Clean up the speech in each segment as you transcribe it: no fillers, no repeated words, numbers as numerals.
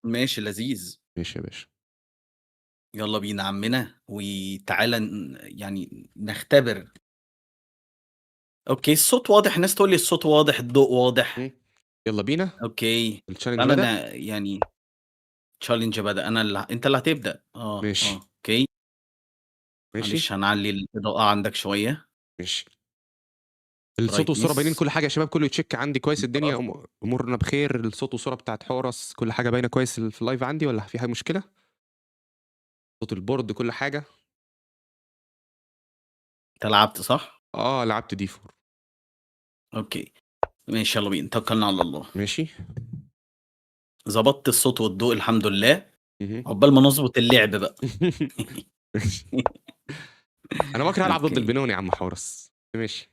ماشي لذيذ. ماشي يا باشا. يلا بينا عمنا وتعالَ يعني نختبر. أوكي، الصوت واضح، الناس تقول لي الصوت واضح، الضوء واضح. إمم. يالّا بينا، أوكي، الchallenge تعالَ بدأ. يعني challenge بدأ، أنت اللي هتبدأ. ماشي، أوكي. ماشي، معلش هنعلّي الإضاءة عندك شوية. ماشي. الصوت والصورة باينين brightness. كل حاجة يا شباب، كله يتشيك عندي كويس الدنيا إضاءة. أمورنا بخير، الصوت والصورة بتاعة حورس كل حاجة باينة كويس في الlive عندي والّا في مشكلة؟ صوت البورد كل حاجة؟ أنت لعبت صح؟ لعبت D4. أوكي، ماشي يالّا بينا، توكّلنا على الله. ماشي. ضبطت الصوت والضوء الحمد لله، اهم. عقبال ما نضبط اللعب بقى. ماشي. أنا باكره ألعب ضد أوكي. البنون يا عم حورس. ماشي.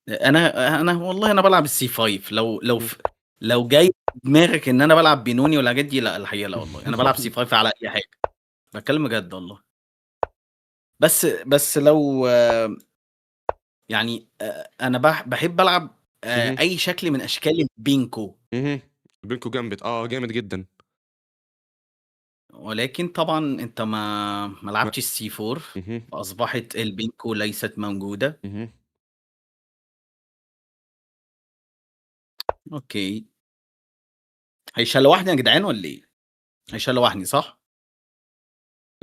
أنا والله أنا بالعب الC5 إمم. لو جاي في دماغك إن أنا بالعب بينوني والحاجات دي، لأ، الحقيقة لا والله، أنا بالعب C5 على أي حاجة، باتكلم بجد والله. بس لو يعني أنا باحب ألعب اهم، أي شكل من أشكال البينكو، اهم. بينكم جامد، جامد جدًا. ولكن طبعًا أنت ما م لعبتش الC4، اهم، فأصبحت البينكو ليست موجودة. اهم. أوكي، هيشلوحني يا جدعان والّا إيه؟ هيشلوحني صح؟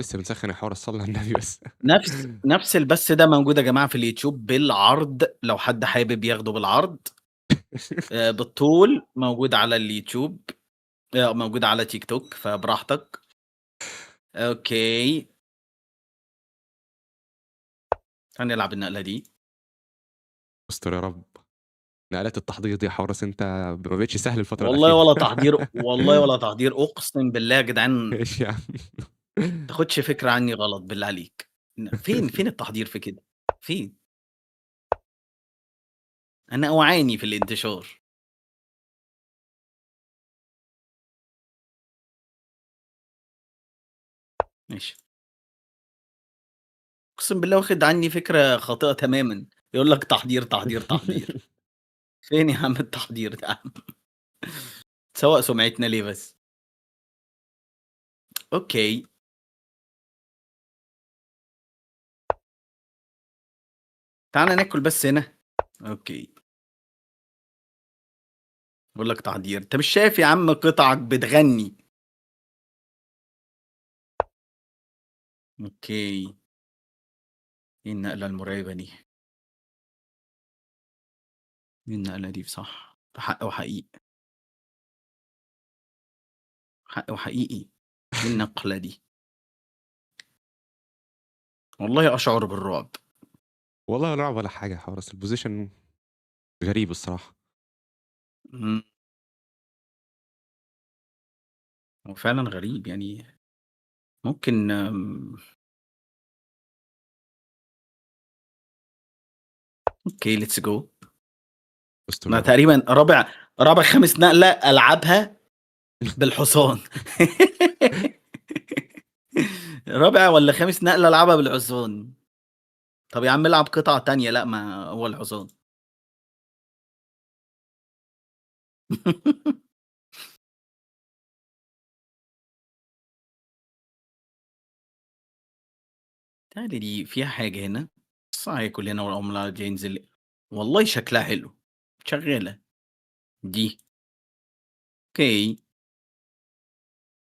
لسه بنسخّن يا حورس صلّي على النبي بس. نفس البث ده موجود يا جماعة في اليوتيوب بالعرض، لو حد حابب ياخده بالعرض. بالطول موجود على اليوتيوب، موجود على تيك توك، فبراحتك. أوكي، تعالَ نلعب النقلة دي. استر يا رب. نقلات التحضير دي يا حورس أنت ما بقتش سهل الفترة والله الأخيرة. ولا تحضير، والله ولا تحضير، أقسم بالله يا جدعان ما ماشي يا عم. تاخدش فكرة عني غلط بالله عليك. فين التحضير في كده؟ فين؟ أنا أعاني في الانتشار. ماشي. أقسم بالله واخد عني فكرة خاطئة تمامًا، يقول لك تحضير، تحضير، تحضير. فين يا عم التحضير ده يا عم؟ تسوّق سمعتنا ليه بس؟ أوكي، تعالَ ناكل بس هنا. أوكي، باقول لك تحضير، أنت مش شايف يا عم قطعك بتغني. أوكي، إيه النقلة المرعبة دي؟ إيه النقلة دي صح، حق وحقيقي، حق وحقيقي، إيه النقلة دي؟ والله أشعر بالرعب. والله ولا لعب ولا حاجة يا حورس الposition غريب الصراحة. إمم، هو فعلًا غريب يعني ممكن أوكي let's go. استر أنا يا رب. تقريبًا رابع خامس نقلة ألعبها بالحصان. رابع والّا خامس نقلة ألعبها بالحصان. طب يا عم العب قطعة تانية، لأ ما هو الحصان. بيتهيأ لي دي فيها حاجة هنا، بس هياكل هنا والعملة ينزل. والله شكلها حلو، شغالة دي. أوكي،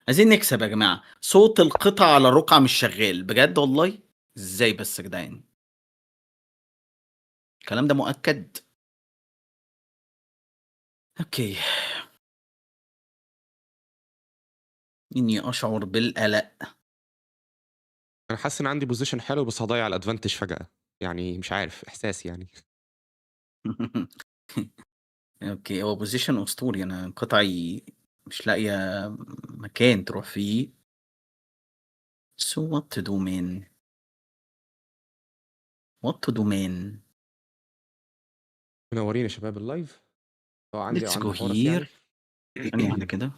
عايزين نكسب يا جماعة، صوت القطع على الرقعة مش شغال، بجد والله! إزاي بس يا جدعان؟ الكلام ده مؤكد؟ أوكي، إني أشعر بالقلق. أنا حاسس إن عندي position حلو بس هاضيّع الadvantage فجأة، يعني مش عارف إحساسي يعني. أوكي، هو position أسطوري، أنا قطعي مش لاقية مكان تروح فيه. So what to do man? What to do man? منورين يا شباب الlive. عندي أو Let's عند go حورس here. يعني. ثانية واحدة كده.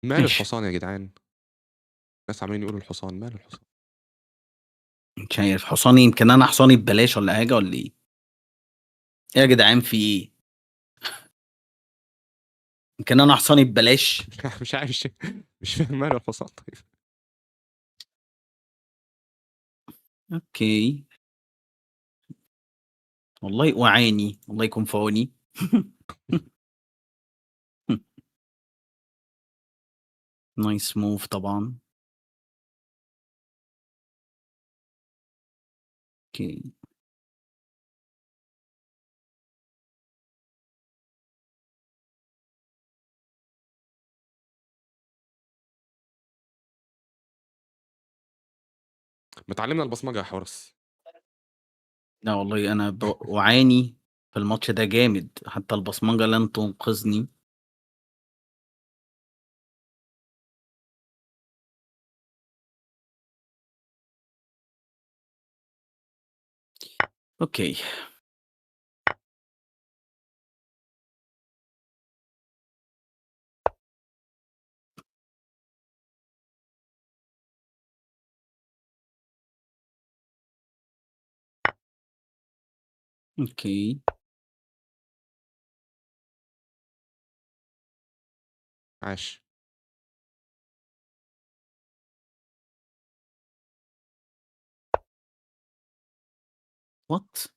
ماله ماشي. الحصان يا جدعان؟ الناس عمالين يقولوا الحصان، ماله الحصان؟ مش عارف حصاني، يمكن أنا حصاني ببلاش والّا حاجة والّا إيه؟ إيه يا جدعان في إيه؟ يمكن أنا حصاني ببلاش؟ مش عارف مش فاهم ماله الحصان طيب. أوكي. والله أعاني، الله يكون في عوني. nice move طبعًا. أوكي. ما تعلّمنا البصمجة يا حورس. لا والله أنا أعاني في الماتش ده جامد، حتى البصمجة لن تنقذني. أوكي. أوكي. عاش. what؟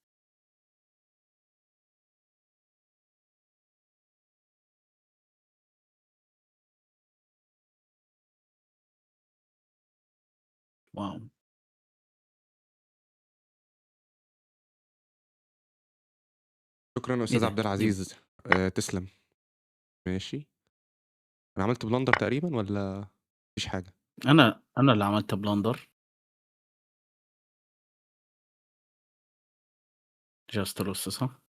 واو! شكرًا يا إيه أستاذ ده؟ عبد دي العزيز، تسلم. ماشي. أنا عملت بلندر تقريبًا والّا ما فيش حاجة؟ أنا اللي عملت blunder. just loss صح؟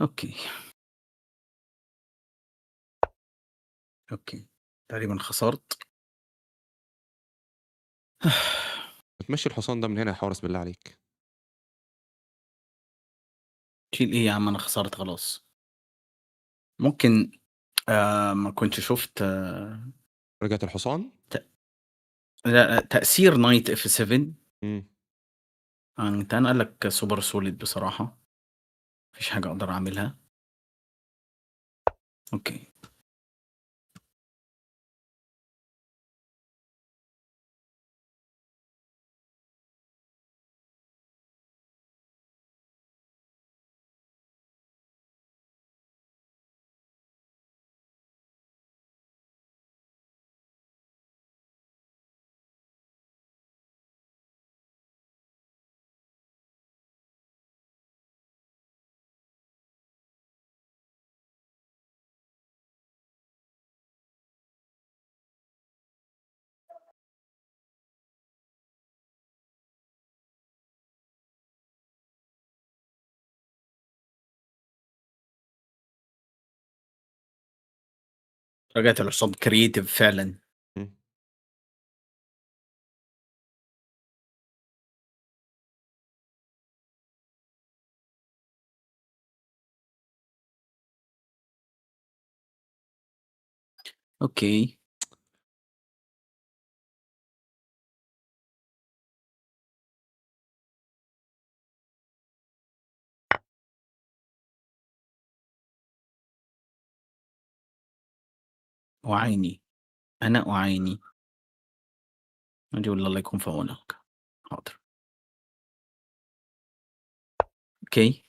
أوكي. أوكي. تقريبًا خسرت. ما تمشّي الحصان ده من هنا يا حورس بالله عليك. شيل إيه يا عم، أنا خسرت خلاص. ممكن ما كنتش شُفت رجعت الحصان؟ ت لا، لأ، تأثير knight f7. إمم. أنت قال لك super solid بصراحة، ما فيش حاجة أقدر أعملها. أوكي. رجعت الحصان creative فعلًا. إمم. أوكي. أعاني، أنا أعاني. عادي والله الله يكون في عونك. حاضر. أوكي.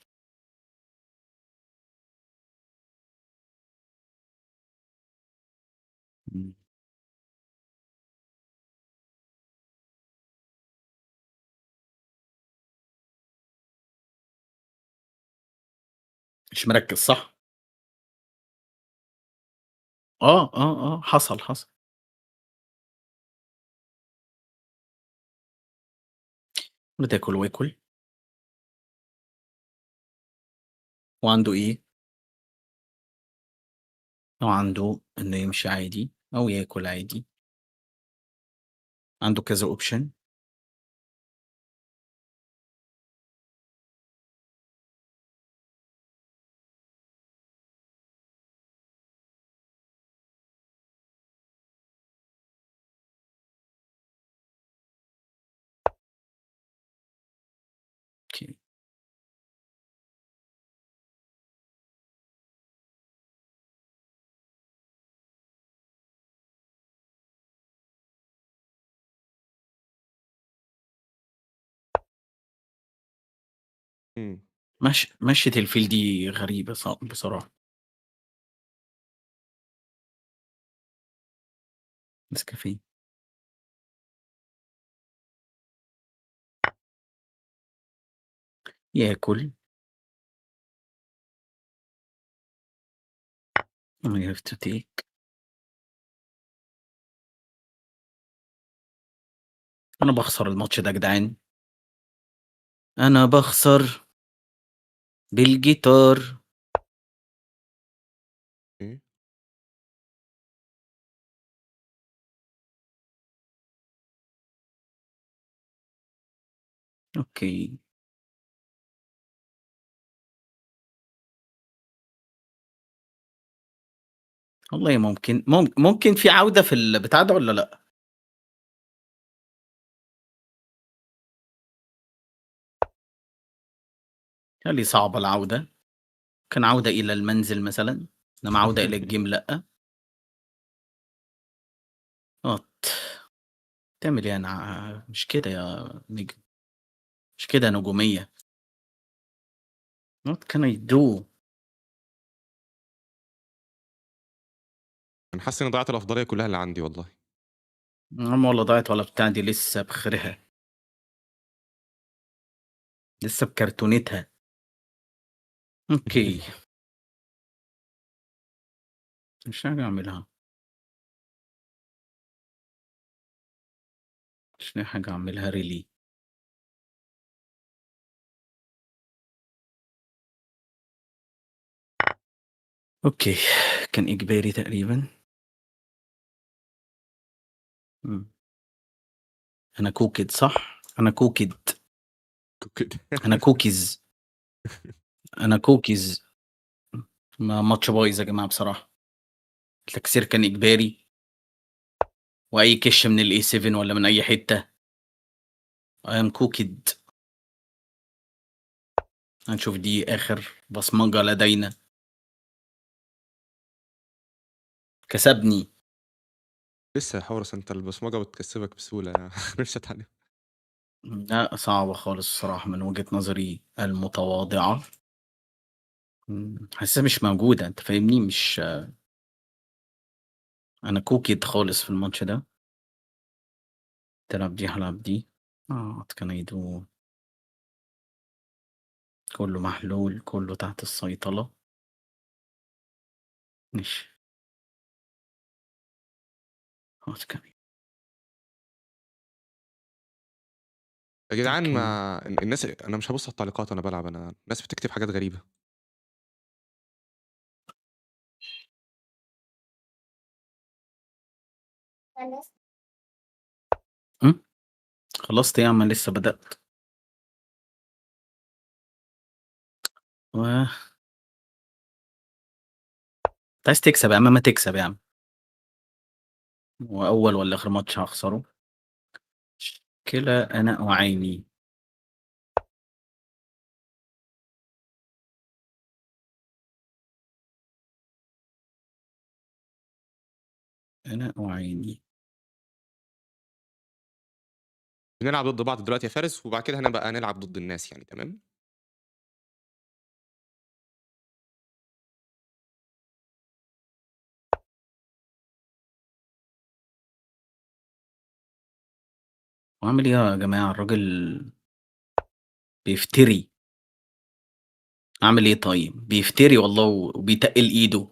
إمم. مش مركّز صح؟ حصل، حصل. بتاكل وآكل. وعنده إيه؟ وعنده إنه يمشي عادي أو ياكل عادي. عنده كذا option. إمم. مشية الفيل دي غريبة بصراحة. نسكافيه. ياكل. I have to take. أنا باخسر الماتش ده يا جدعان، أنا باخسر بالجيتار. إيه؟ أوكي. والله ممكن في عودة في البتاع ده والّا لأ؟ متهيأ لي صعبة العودة، كان عودة إلى المنزل مثلًا، إنما عودة إلى الgame لأ. آه. تعمل إيه أنا مش كده يا نجم، مش كده يا نجومية. What can I do؟ أنا حاسس إني ضيّعت الأفضلية كلّها اللي عندي والله. يا عم ولا ضاعت ولا بتاع، دي لسه بخيرها، لسه بكرتونتها. أوكي. مش لاقي حاجة أعملها، مش لاقي حاجة أعملها really. أوكي. كان إجباري تقريبًا. إمم. أنا cooked صح؟ أنا cooked. كده. أنا cookies. أنا cookies. ماتش بايظ يا جماعة بصراحة، التكسير كان إجباري، وأي كِش من الA7 والّا من أي حتة. I am cooked. هنشوف دي آخر بصمجة لدينا. كسبني. لسه يا حورس، أنت البصمجة بتكسبك بسهولة يعني. نفسي أتعلم. لأ صعبة خالص الصراحة من وجهة نظري المتواضعة. حاسسها مش موجودة، أنت فاهمني؟ مش أنا cooked خالص في الماتش ده. تلعب دي هالعب دي. what can I do؟ كله محلول، كله تحت السيطرة. ماشي. what can I يا جدعان، أوكي. ما الناس، أنا مش هابُص على التعليقات وأنا بالعب، الناس بتكتب حاجات غريبة. إمم، خلصت إيه يا عم أنا لسه بدأت. و أنت عايز تكسب يا عم ما تكسب يا عم، وأول والّا آخر ماتش هاخسره. مشكلة أنا أعاني. أنا أعاني. بنلعب ضد بعض دلوقتي يا فارس، وبعد كده هنبقى نلعب ضد الناس يعني، تمام؟ وأعمل إيه يا جماعة الراجل بيفتري. أعمل إيه طيب؟ بيفتري والله وبيتقِّل إيده.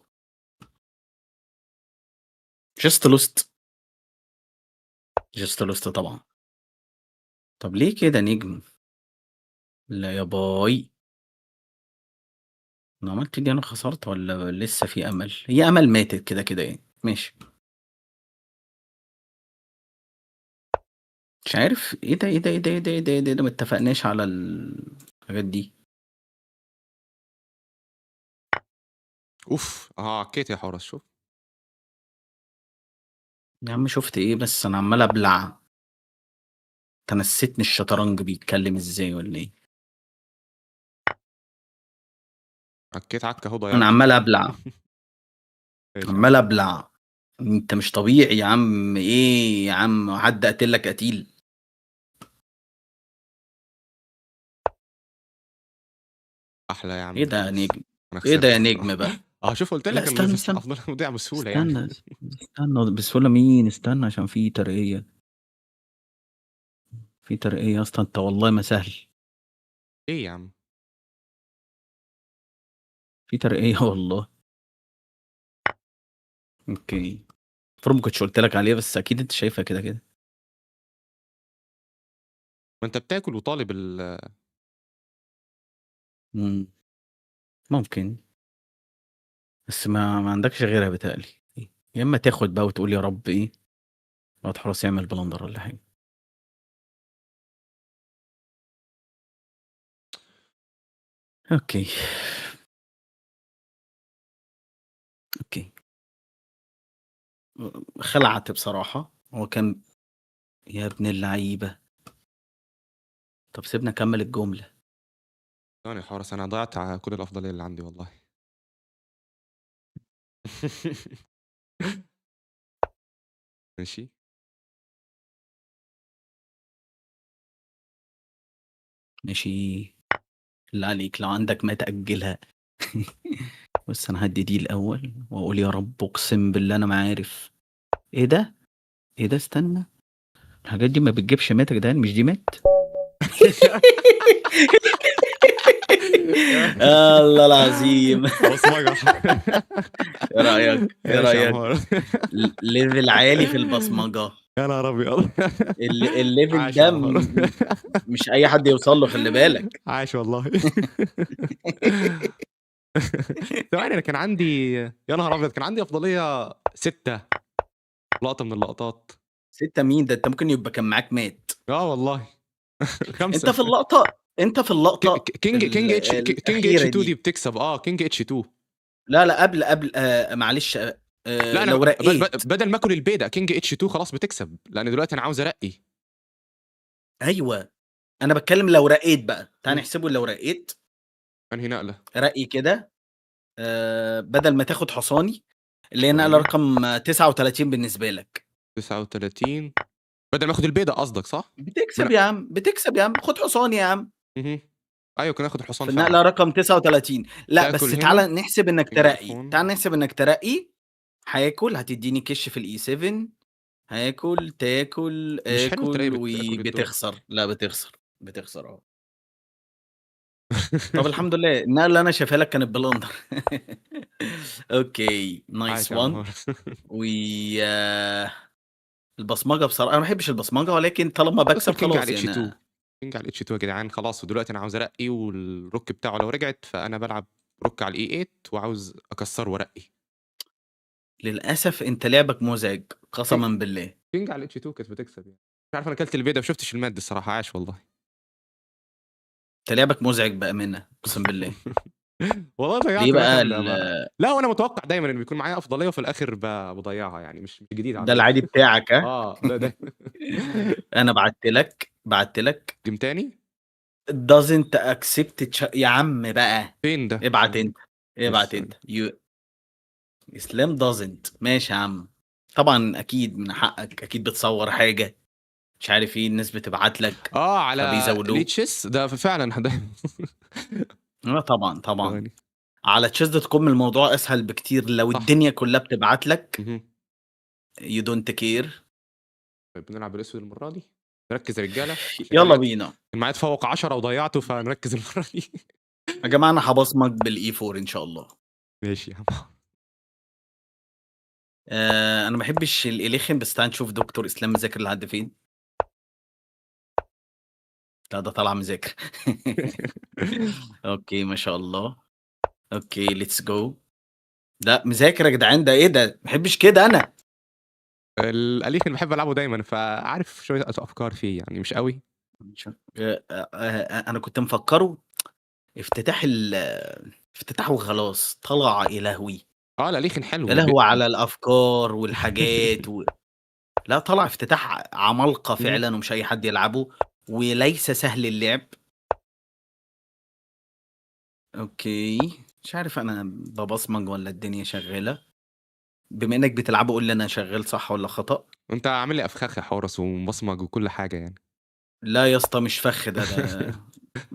just lost. just lost طبعًا. طب ليه كده نجم؟ لا يا باي. أنا عملت دي أنا خسرت والّا لسه في أمل؟ هي أمل ماتت كده يعني، ماشي. مش عارف إيه ده، إيه ده، إيه ده، إيه ده، إيه ده، إيه ده، ما اتفقناش على الحاجات دي. أوف! عكيت يا حورس، شُفت؟ يا عم شُفت إيه بس أنا عمّال أبلع. أنت نسيتني الشطرنج بيتكلم إزاي والّا إيه؟ عكيت عكة أهو أنا ضيّعته. عمّال أبلع، ماشي يا عم. عمّال أبلع. أنت مش طبيعي يا عم، إيه يا عم حد قاتل لك قتيل؟ احلى يا عم ايه ده يا خلاص. نجم؟ انا ايه ده خسرت يا الصراحه. نجم بقى؟ شوف قلت لا لك استنى المنافس استنى افضل مذيع بسهوله يعني. استنى بسهولة مين؟ استنى عشان في ترقية. في ترقية اصلا، انت والله ما سهل. ايه يا عم؟ في ترقية والله. اوكي. المفروض ما كنتش قلت لك عليها، بس اكيد انت شايفها كده كده. ما انت بتاكل وطالب مم. ممكن. بس ما عندكش غيرها بتقلي. يا اما تاخد بقى وتقول يا رب ايه، لو تحرص يعمل بلندر ولا حاجة. اوكي. اوكي. خلعت بصراحة، هو كان. يا ابن اللعيبة. طب سيبنا اكمل الجملة. ثاني يا حارس، انا ضيعت كل الافضليه اللي عندي والله. ماشي. ماشي. اللي عليك لو عندك ما تأجلها. بس انا هدي دي الاول واقول يا رب، اقسم بالله انا ما عارف. ايه ده؟ ايه ده؟ استنى. الحاجات دي ما بتجيبش مات يا جدعان، مش دي مات. الله العظيم. بصمجه. ايه رأيك؟ ايه ماشي يا عم رأيك؟ حارس. ليفل عالي في البصمجة. يا نهار ابيض. الليفل عاش يا ده عم حارس. مش اي حد يوصل له، خلي بالك. عاش والله. ثواني، انا كان عندي، يا نهار ابيض، كان عندي افضليه 6 لقطه من اللقطات. 6 مين ده؟ انت ممكن يبقى كان معاك مات. والله. انت 5. في اللقطة انت في اللقطة كينج اتش الأخيرة 2 دي دي. بتكسب. كينج اتش 2. لا لا، قبل معلش. لا انا لو رقيت. بدل ما اكل البيضه كينج اتش 2 خلاص بتكسب، لان دلوقتي انا عاوز ارقي. ايوه. انا بتكلم لو رقيت بقى، تعال مم. نحسبه لو رقيت. انهي نقله؟ رقي كده. بدل ما تاخد حصاني، اللي هي نقلة ثواني. رقم 39 بالنسبة لك. 39 بدل ما اخد البيضه قصدك صح؟ من... بتكسب يا عم، بتكسب يا عم، خد حصاني يا عم. مهم. ايوه كنا ناخد الحصان في فعلا. النقلة رقم 39. لا بس تاكل هنا تعال نحسب انك كينج اف ترقي، 1. تعال نحسب انك ترقي. هاكل، هتديني كش في الاي 7. هاكل، تاكل، مش حلو الترقية اكل اكل بالدول. وبتخسر. لا بتخسر. بتخسر اه. طب الحمد لله، النقلة اللي انا شايفها لك كانت بلندر. اوكي، عايش نايس يا عم 1. هورس. و البصمجة بصراحة انا ما باحبش البصمجة، ولكن طالما ادخل باكسب كينج على خلاص الاتش 2. يعني. كينج على الاتش 2 يا جدعان خلاص، ودلوقتي انا عاوز ارقي، والروك بتاعه لو رجعت فانا بلعب روك على الاي 8 وعاوز اكسره وارقي. للأسف أنت لعبك مزعج كينج قسما بالله. كينج على الاتش 2 كانت بتكسب يعني. مش عارف، انا اكلت البيضه ما شفتش الماد الصراحه. عاش والله. أنت لعبك مزعج بأمانة، أقسم بالله. والله ليه ضيعت بقى مثلا لا، وانا متوقع دايما ان بيكون معايا افضليه وفي الاخر بضيعها يعني، مش جديد ده عليا. العادي بتاعك ها؟ ده أنا بعت لك. جيم تاني. doesn't accept يا عم بقى. فين ده؟ ابعت أنت. ابعت لسه. أنت اسلام doesn't. ماشي يا عم. طبعا أكيد من حقك، أكيد بتصور حاجة، مش عارف إيه، الناس بتبعت لك على فبيزودوك. ليتشيس ده فعلا ده. طبعا طبعا. ثواني. على chess.com الموضوع أسهل بكتير، لو صح. الدنيا كلها بتبعت لك. مهم. you don't care. طيب نلعب بالاسود المره دي. نركز يا رجاله عشان يلا كان بينا. معايا تفوق 10 وضيعته، فنركز المره دي. يا جماعة أنا هبصمك بالإي 4 إن شاء الله. ماشي يا عم. أنا ما بحبش الإليخن، بس تعال نشوف دكتور إسلام مذاكر لحد فين. لا ده طالع مذاكر. أوكي ما شاء الله. أوكي ليتس جو. ده مذاكر يا جدعان، ده إيه ده؟ ما بحبش كده أنا. الاليخ اللي بحب العبه دايما، فعارف شويه افكار فيه يعني مش قوي. أنا كنت مفكره افتتاح افتتاح وخلاص، طلع يا لهوي. الاليخ يا حلو لهوي على الأفكار والحاجات لا طلع افتتاح عمالقة مهم. فعلا، ومش أي حد يلعبه، وليس سهل اللعب. أوكي. مش عارف أنا ببصمج ولا الدنيا شغالة. بما إنك بتلعبه قول لي أنا شغال صح ولا خطأ. انت عامل لي افخاخ يا حورس ومبصمج وكل حاجه يعني. لا يا اسطى مش فخ ده.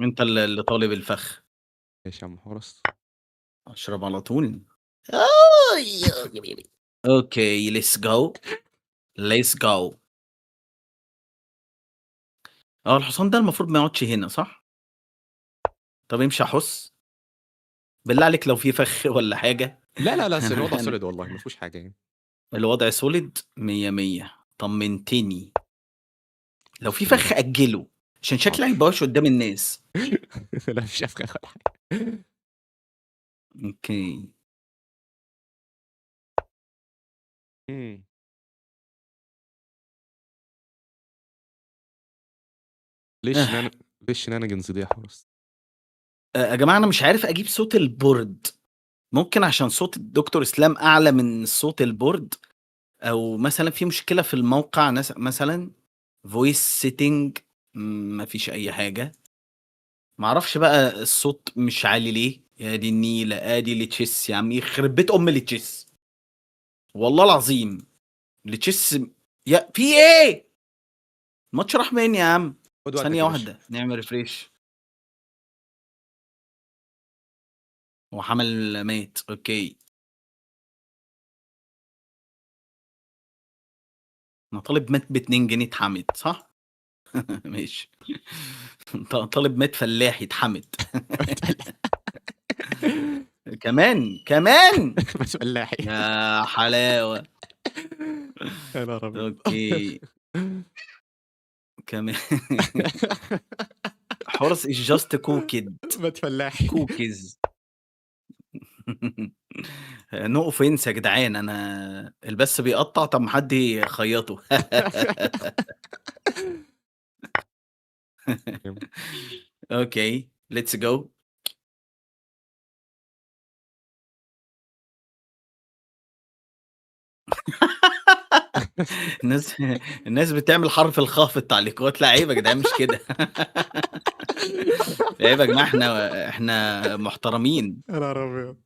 أنت اللي طالب الفخ. ماشي يا عم حورس. اشرب على طول. اوكي ليتس جو. ليتس جو. الحصان ده المفروض ما يقعدش هنا صح؟ طب امشي احس. بالله عليك لو في فخ ولا حاجة. لا لا لا الوضع أنا سوليد والله ما فيهوش حاجة يعني. الوضع سوليد 100 100 طمنتني. لو في بسم الله فخ الرحمن. أجله عشان شكلي حاضر. هيبقاش قدام الناس. لا مفيش افخاخ ولا حاجة. اوكي. إمم. ليش اه نان ليش نانجنز دي يا حورس؟ يا جماعة أنا مش عارف أجيب صوت البورد. ممكن عشان صوت الدكتور إسلام أعلى من صوت البورد، أو مثلا في مشكلة في الموقع مثلا voice setting. مفيش أي حاجة. معرفش بقى الصوت مش عالي ليه. يا دي النيلة ادي لتشيس يا عم يخرب بيت ام لتشيس. والله العظيم لتشيس. يا في ايه؟ الماتش راح منين يا عم؟ خد وقتك ثانية يا باشا. واحدة نعمل ريفريش. هو حمل مات اوكي. انا طالب مات ب2 جنيه اتحمد صح؟ ماشي. طالب مات فلاحي اتحمد. كمان كمان. بس فلاحي. يا حلاوة. يا نهار أبيض. اوكي. كمان. حورس is just cooked. مات فلاحي. كوكيز. نو اوفنس يا جدعان انا البث بيقطع. طب ما حد يخيطه. اوكي ليتس جو. الناس الناس بتعمل حرف الخاء في التعليقات. لا عيب يا جدعان مش كده. عيب يا جماعه احنا محترمين. يا نهار أبيض.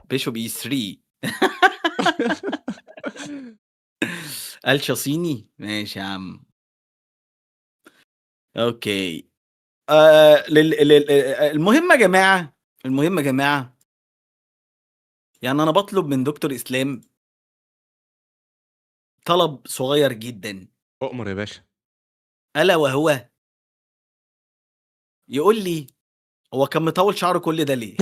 بيشوب اي 3. الشاصيني ماشي يا عم. اوكي. المهم يا جماعه. المهم يا جماعه. يعني انا بطلب من دكتور اسلام طلب صغير جدا. أؤمر يا باشا. الا وهو يقول لي هو كان مطول شعره كل ده ليه؟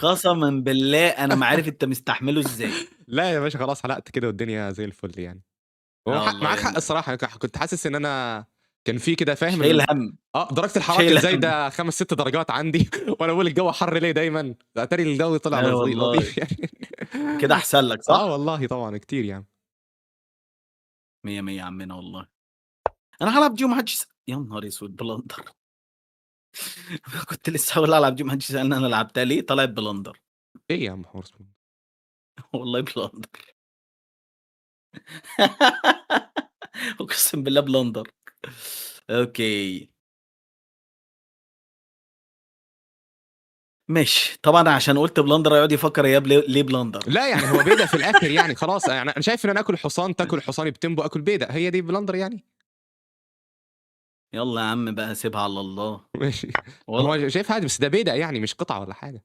قسما بالله انا ما عارف انت مستحمله ازاي. لا يا باشا خلاص حلقت كده والدنيا زي الفل يعني. هو والله معاك حق يعني الصراحة. كنت حاسس إن أنا كان في كده فاهم شايل هم. درجة الحرارة شايل كانت هم. زايدة 5 6 درجات عندي. وأنا باقول الجو حر ليه دايمًا؟ أتاري الجو طلع والله لطيف يعني. كده احسن لك صح؟ والله طبعًا كتير يعني. 100 100 يا عمنا والله. انا هلعب دي وما حدش يا نهار اسود بلندر. كنت لسه هقول العب دي وما حدش سالني انا لعبتها ليه طلعت بلندر. إيه يا عم حوار والله بلندر. اقسم بالله بلندر. اوكي ماشي. طبعا عشان قلت بلندر هيقعد يفكر اياب ليه بلندر. لا يعني هو بيدق في الآخر يعني خلاص يعني أنا شايف إن أنا آكل حصان تاكل حصاني بتمبو آكل بيدق هي دي بلندر يعني؟ يلا يا عم بقى سيبها على الله. ماشي. والله هو شايفها عادي بس ده بيدق يعني مش قطعة ولا حاجة.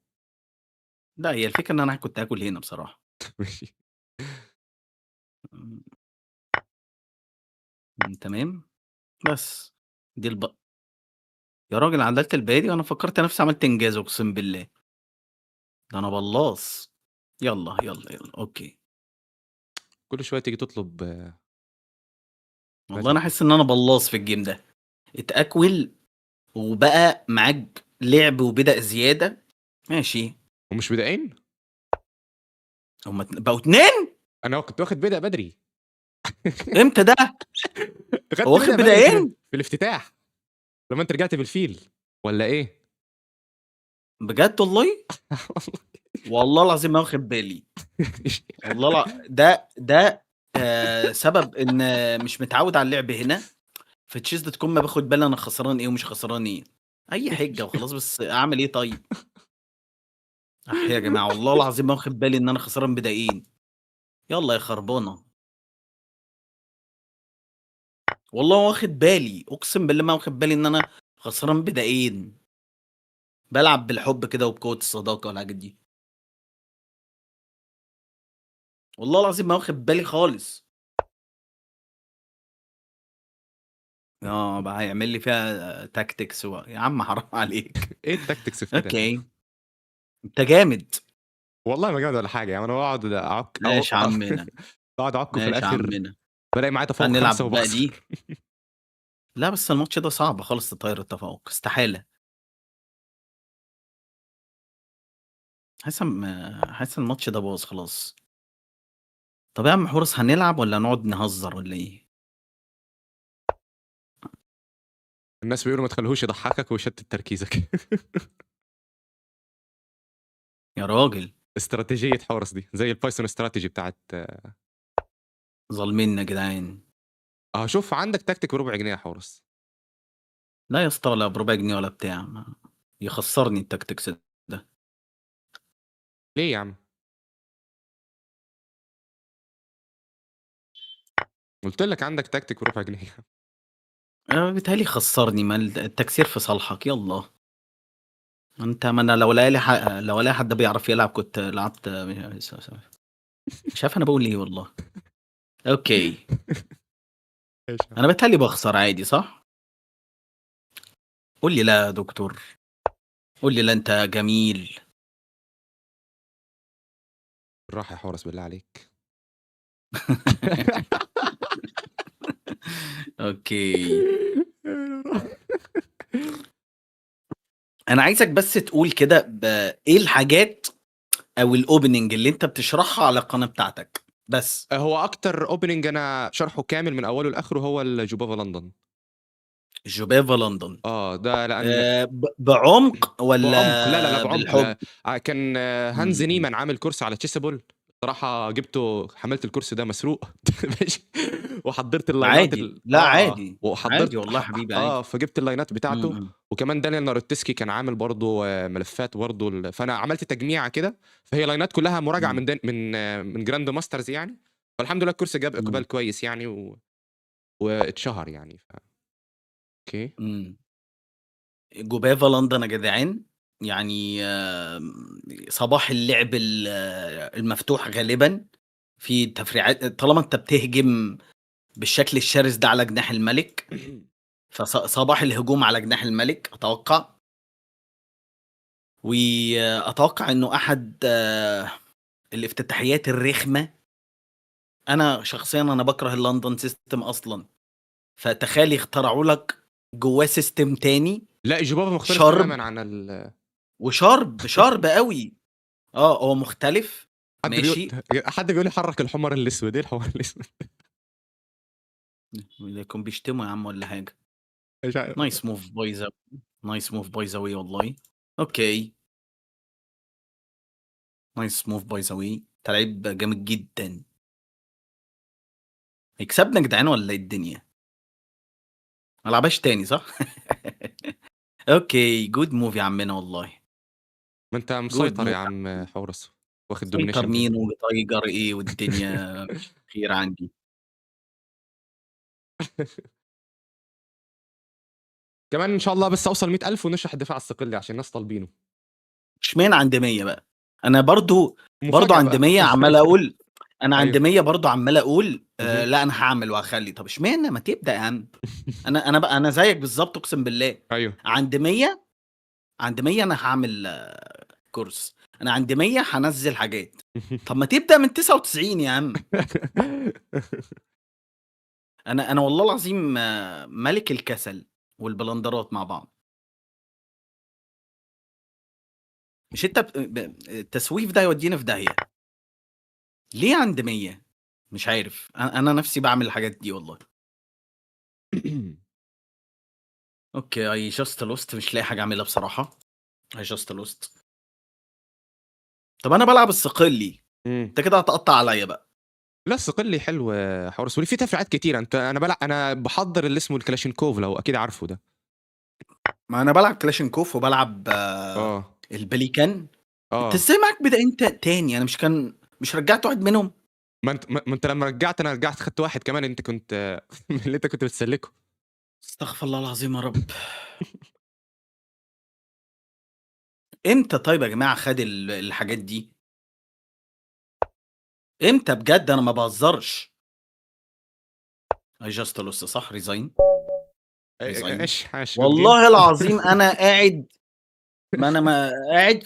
لا هي الفكره ان انا كنت هاكل هنا بصراحه. ماشي. تمام. بس دي يا راجل عدلت البادي وانا فكرت نفسي عملت انجاز اقسم بالله. ده انا بلاص. يلا يلا يلا اوكي. كل شوية تيجي تطلب والله بدل انا حاسس ان انا بلاص في الجيم ده. اتاكول. وبقى معاك لعب وبدأ زياده. ماشي. ومش بدقين؟ هما بقوا 2. أنا كنت واخد بدق بدري. امتى ده؟ هو خدت واخد بدق بدري بدايين. في الافتتاح لما أنت رجعت بالفيل والّا إيه؟ بجد والله. والله العظيم ما واخد بالي. والله ده سبب ان مش متعود على اللعب هنا. في chess.com ما باخد بالي انا خسران ايه ومش خسران ايه. اي حجه وخلاص بس اعمل ايه طيب. يا جماعه والله العظيم ما واخد بالي ان انا خسران بدقيقين. يلا يا خربانه. والله ما واخد بالي اقسم بالله ما واخد بالي ان انا خسران بدقيقين، بلعب بالحب كده وبقوة الصداقة والحاجات دي. والله العظيم ما واخد بالي خالص. بقى هيعمل لي فيها تاكتكس يا عم حرام عليك. ايه التاكتكس في كده؟ اوكي، انت جامد. والله ما جامد ولا حاجه يعني، انا بقعد ماشي يا عمنا، بقعد اعك في ماشي يا الاخر، عمنا. بلاقي معايا تعال تفوق 5 نلعب بقى وبخسر. دي. لا بس الماتش ده صعب خالص تطير التفوق، استحالة. حاسس الماتش ده باظ خلاص. طب يا عم حورس، هنلعب ولا نقعد نهزر ولا ايه؟ الناس بيقولوا ما تخليهوش يضحكك ويشتت تركيزك. يا راجل، استراتيجيه حورس دي زي البايثون استراتيجي بتاعت ظالمين يا جدعان. شوف عندك تكتيك بربع جنيه يا حورس. لا يا اسطى، ولا بربع جنيه ولا بتاع، يخسرني التكتكس ده. ليه يا عم؟ قلت لك عندك تكتيك بربع جنيه. بيتهيألي خسرني، ما التكسير في صالحك، يلا. انت، ما انا لو الاقي حد بيعرف يلعب كنت لعبت. مش عارف انا بقول ايه والله. اوكي. ايش يا عم؟ انا بيتهيألي بخسر عادي، صح؟ قول لي لا يا دكتور، قول لي لا، انت جميل. بالراحه يا حورس بالله عليك. اوكي. انا عايزك بس تقول كده ايه الحاجات او الاوبننج اللي انت بتشرحها على القناة بتاعتك بس. هو اكتر اوبننج انا شرحه كامل من اوله لاخره هو الجوبافا لندن. جوبافا لندن. ده لان بعمق بعمق، لا لا لا ولا بعمق، بالحب؟ لا. كان هانز مم. نيمان عامل كورس على تشيسبل. صراحة جبته، حملت الكورس ده مسروق. ماشي. وحضرت اللاينات عادي، لا عادي عادي وحضرت والله حبيبي، عادي. فجبت اللاينات بتاعته. مم. وكمان دانيال ناروتسكي كان عامل برضه ملفات برضه فانا عملت تجميعة كده. فهي لاينات كلها مراجعة مم. من من جراند ماسترز يعني. فالحمد لله الكورس جاب مم. اقبال كويس يعني واتشهر يعني اوكي. مم. جوبافا لندن يا جدعان، يعني صباح اللعب المفتوح غالبا، في تفريعات طالما انت بتهجم بالشكل الشرس ده على جناح الملك. فصباح الهجوم على جناح الملك اتوقع. واتوقع انه احد الافتتاحيات الرخمه. انا شخصيا انا بكره اللندن سيستم اصلا، فتخيل يخترعوا لك جواه سيستم تاني. لا جوبافا مختلف شرب، تماما عن وشرب قوي. هو مختلف. حد بيقول ماشي. حد بيقول لي حرك الحمار الاسود، ايه الحمار الاسود؟ يكون بيشتموا يا عم ولا حاجه. مش عارف. نايس موف باي ذا نايس موف باي ذا واي والله. اوكي. نايس موف باي ذا واي، انت لعيب جامد جدا. هيكسبنا يا جدعان ولا ايه الدنيا؟ ما لعبهاش تاني صح؟ اوكي، جود موف يا عمنا والله. ما انت جود مسيطر يا موف. عم حورس، واخد سيطر دومينيشن كده. مين وتايجر ايه والدنيا خير عندي. كمان ان شاء الله بس اوصل 100,000 ونشرح الدفاع الصقلي عشان الناس طالبينه. اشمعنى عند 100 بقى؟ انا برضو مفاجأة عند بقى. 100 عمال اقول. انا عند ايوه. 100 برضو عمال اقول مهم. لا انا هعمل وهخلي. طب اشمعنى ما تبدا يا عم؟ انا بقى انا زيك بالظبط اقسم بالله. ايوه. عند 100، عند 100 انا هعمل كورس. انا عند 100 هنزل حاجات. طب ما تبدا من 99 يا عم. انا والله العظيم ملك الكسل والبلندرات مع بعض. مش انت التسويف ده يودينا في داهيه. ليه عند 100؟ مش عارف، انا نفسي بعمل الحاجات دي والله. اوكي، اي جاست لوست، مش لاقي حاجه اعملها بصراحه. اي جاست لوست. طب انا بلعب الصقلي، مم. انت كده هتقطع عليا بقى. لا الصقلي حلو حورس، وليه في تفريعات كتير. انا بحضر اللي اسمه الكلاشينكوف، لو اكيد عارفه ده. ما انا بلعب كلاشينكوف وبلعب اه البليكان. انت اه. ازاي معاك بدا انت تاني؟ انا مش رجعت واحد منهم. ما انت لما رجعت انا رجعت خدت واحد كمان، انت كنت من اللي انت كنت بتسلكه. استغفر الله العظيم يا رب. امتى طيب يا جماعه خد الحاجات دي؟ امتى بجد؟ انا ما بهزرش. اي جاست لوست صح، ريزاين. ريزاين. عاش عاش جود جيم. والله العظيم انا قاعد، ما قاعد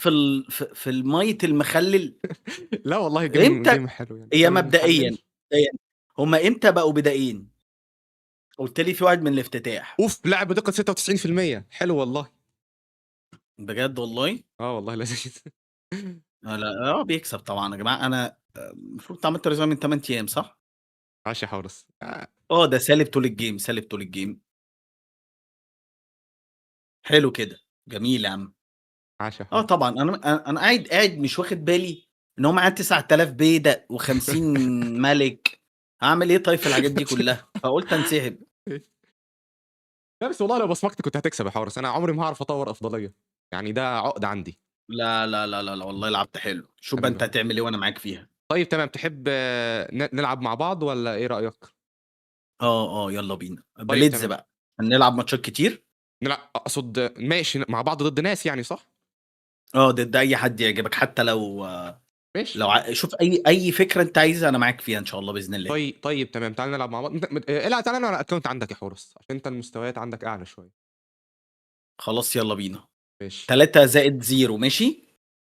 في المية المخلل. لا والله جيم امتى؟ جيم حلو يعني هي هنحلله. مبدئيا هم امتى بقوا بدائيين؟ قلت لي في واحد من الافتتاح. اوف لعب بدقه 96%، حلو والله. بجد والله. اه والله لذيذ. لا بيكسب طبعا يا جماعه. انا المفروض عملت ريزاين من 8 ايام صح؟ عاش يا حورس. ده سالب طول الجيم، سالب طول الجيم. حلو كده. جميل يا عم. عاش يا حورس. طبعًا أنا قاعد مش واخد بالي إن هو معاه 9000 بيدق و50 مَلِك. هاعمل إيه طيب في الحاجات دي كلّها؟ فقُلت أنسحب. لا بس والله لو بصمجت كنت هتكسب يا حورس، انا عمري ما هعرف اطور افضليه، يعني ده عقده عندي. لا، لا، لا، لا، لا، والله لعبت حلو. شوف بقى حبيبي أنت يا حورس. هتعمل إيه وأنا معاك فيها. طيب تمام، تحب نلعب مع بعض والّا إيه رأيك؟ يالّا بينا. طيب بليتز تمام. بقى. هنلعب ماتشات كتير؟ أقصد ماشي مع بعض ضد ناس يعني صح؟ ضد أي حد يعجبك، حتى لو ماشي. لو شوف أي فكرة أنت عايزها أنا معاك فيها إن شاء الله بإذن الله. طيب تمام، تعالَ نلعب مع بعض. أنت العب تعالَ على الأكونت عندك يا حورس، عشان أنت المستويات عندك أعلى شوية. خلاص يالّا بينا. ماشي. 3 زائد 0 ماشي؟